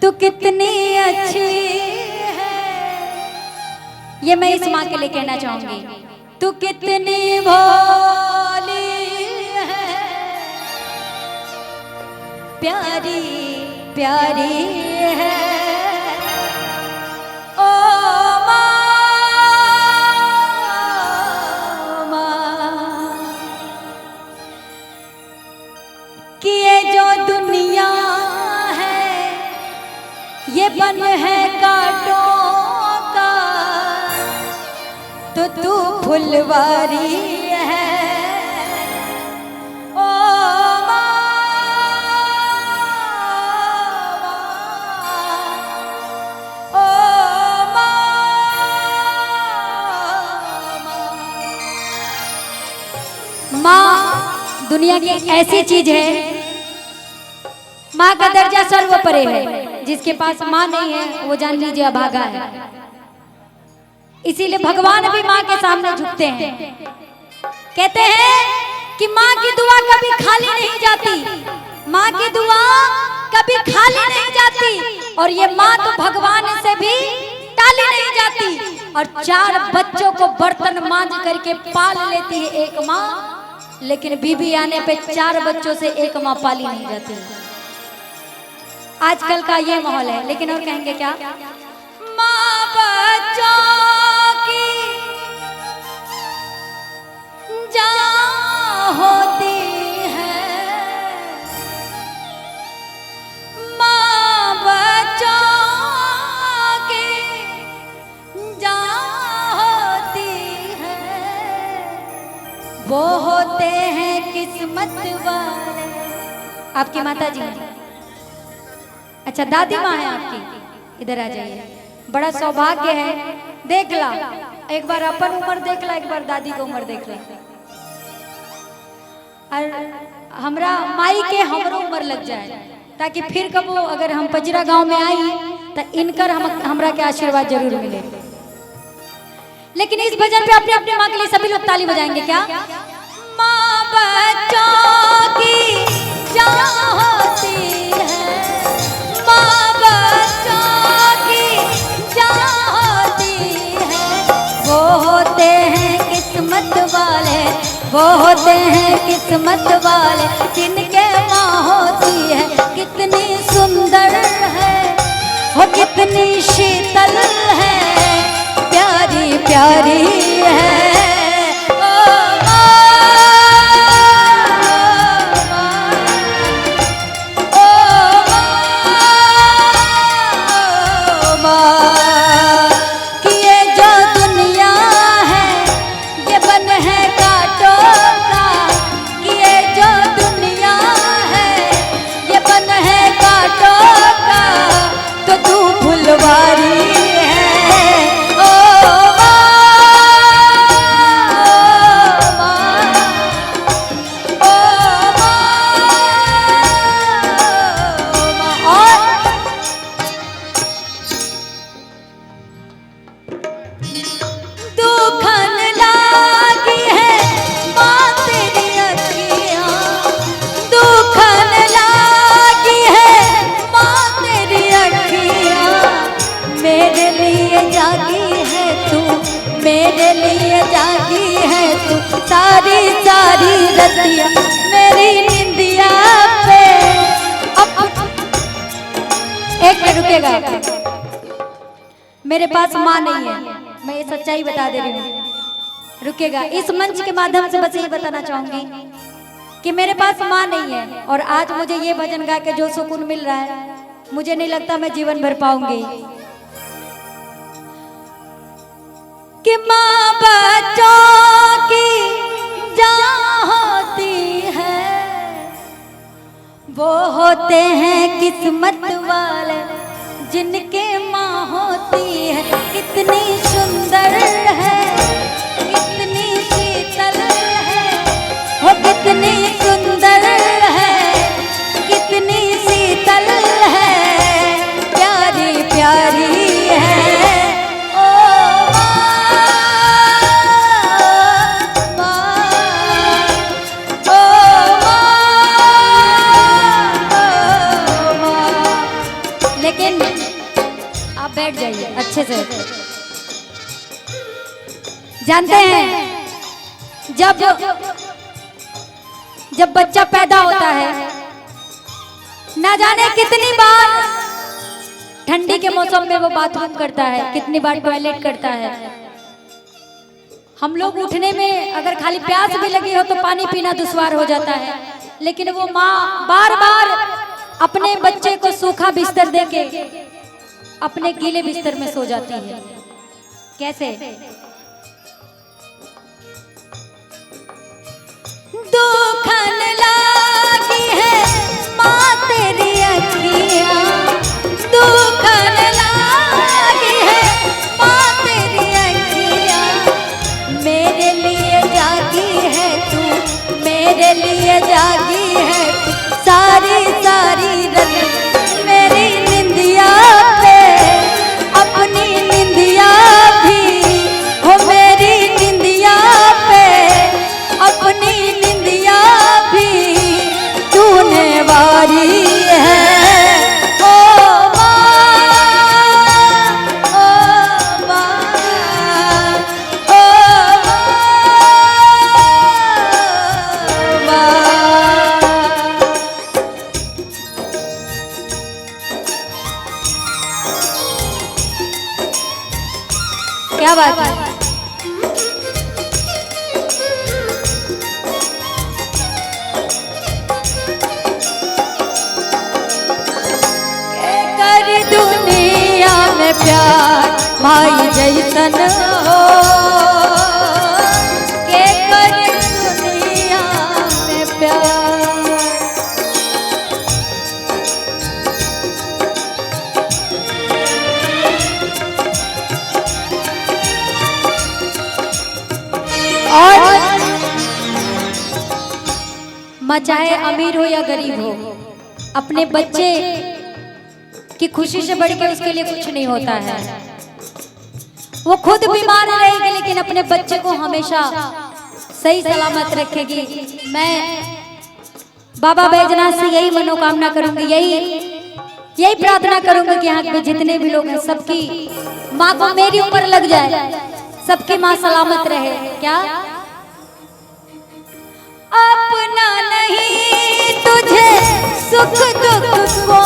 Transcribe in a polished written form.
तू कितनी अच्छी है, ये मैं इस माँ के लिए कहना चाहूंगी। तू कितनी भोली है, प्यारी प्यारी है ओ माँ, कि ये जो दुनिया है ये बन है कांटों का, तो तू फुलवारी है ओ माँ, ओ माँ, माँ दुनिया की एक ऐसी चीज है, माँ का दर्जा सर्वोपरि है। जिसके पास माँ नहीं है वो जान लीजिए अभागा है। इसीलिए भगवान भी माँ के सामने झुकते हैं। कहते हैं कि माँ की दुआ कभी खाली नहीं जाती, माँ की दुआ कभी खाली नहीं जाती। और ये माँ तो भगवान से भी टाली नहीं जाती। और 4 बच्चों को बर्तन मांझ करके पाल लेती है एक माँ, लेकिन बीबी आने पे 4 बच्चों से एक माँ पाली नहीं जाती। आजकल का ये माहौल है। लेकिन और कहेंगे क्या, माँ बच्चों की जान होती है, माँ बच्चों की जान होती है, वो होते हैं किस्मत वाले। आपकी माता जी, अच्छा दादी माँ है आपकी, इधर आ जाइए। बड़ा सौभाग्य है, देख ला एक बार अपन उम्र देख ला, एक बार दादी को उम्र देख ला। और हमरा माई के हमरो उम्र लग जाए, ताकि फिर कबो अगर हम पजरा गांव में आई तो इनकर हमरा के आशीर्वाद जरूर मिले। लेकिन इस भजन पे अपने अपने माँ के लिए सभी लोग ताली बजाएंगे क्या। माँ बच्चों की जान होती है, माँ बच्चों की जान होती है, वो होते हैं किस्मत वाले, वो होते हैं किस्मत वाले, जिनके माँ होती है। कितनी सुंदर है वो, कितनी शीतल है, प्यारी प्यारी है रतिया मेरी निंदिया पे। एक मिनट रुकेगा, मेरे पास माँ नहीं है, मैं ये सच्चाई बता दे रही हूँ। रुकेगा, इस मंच के माध्यम से बस ये बताना चाहूंगी कि मेरे पास माँ नहीं है। और आज मुझे ये भजन गा के जो सुकून मिल रहा है, मुझे नहीं लगता मैं जीवन भर पाऊंगी। कि माँ बच्चों की जान होती है, वो होते हैं किस्मत वाले, जिनके माँ होती है। कितनी सुंदर है, कितनी शीतल है, वो कितनी सुंदर है, कितनी शीतल है, प्यारी प्यारी है। लेकिन आप बैठ जाइए अच्छे से। जानते हैं जब बच्चा पैदा होता है, ना जाने कितनी बार ठंडी के मौसम में वो बाथरूम करता है, कितनी बार टॉयलेट करता है। हम लोग उठने में अगर खाली प्यास भी लगी हो तो पानी पीना दुश्वार हो जाता है, लेकिन वो माँ बार बार अपने बच्चे को सूखा बिस्तर देके अपने गीले बिस्तर में सो जाती है। कैसे? दुखन लागी है माँ तेरी अखियाँ, दुखन लागी है माँ तेरी अखियाँ, मेरे लिए जागी है तू, मेरे लिए जागी है तू, सारी सारी रात मेरी निंदिया पे, अपनी निंदिया भी हो मेरी निंदिया पे, अपनी निंदिया भी तूने वारी है। क्या बात है? कर दुनिया में प्यार भाई जैसन हो, के कर दुनिया में प्यार। और चाहे अमीर हो या गरीब हो, अपने बच्चे की खुशी से बढ़ के उसके लिए कुछ नहीं होता है। वो खुद बीमार रहेगी लेकिन अपने बच्चे को हमेशा सही सलामत रखेगी। मैं बाबा बैजनाथ से यही मनोकामना करूंगी, यही प्रार्थना करूंगी कि यहाँ पे जितने भी लोग हैं सबकी माँ को मेरी उम्र लग जाए, सबकी माँ सलामत रहे। क्या अपना नहीं तुझे सुख दुख को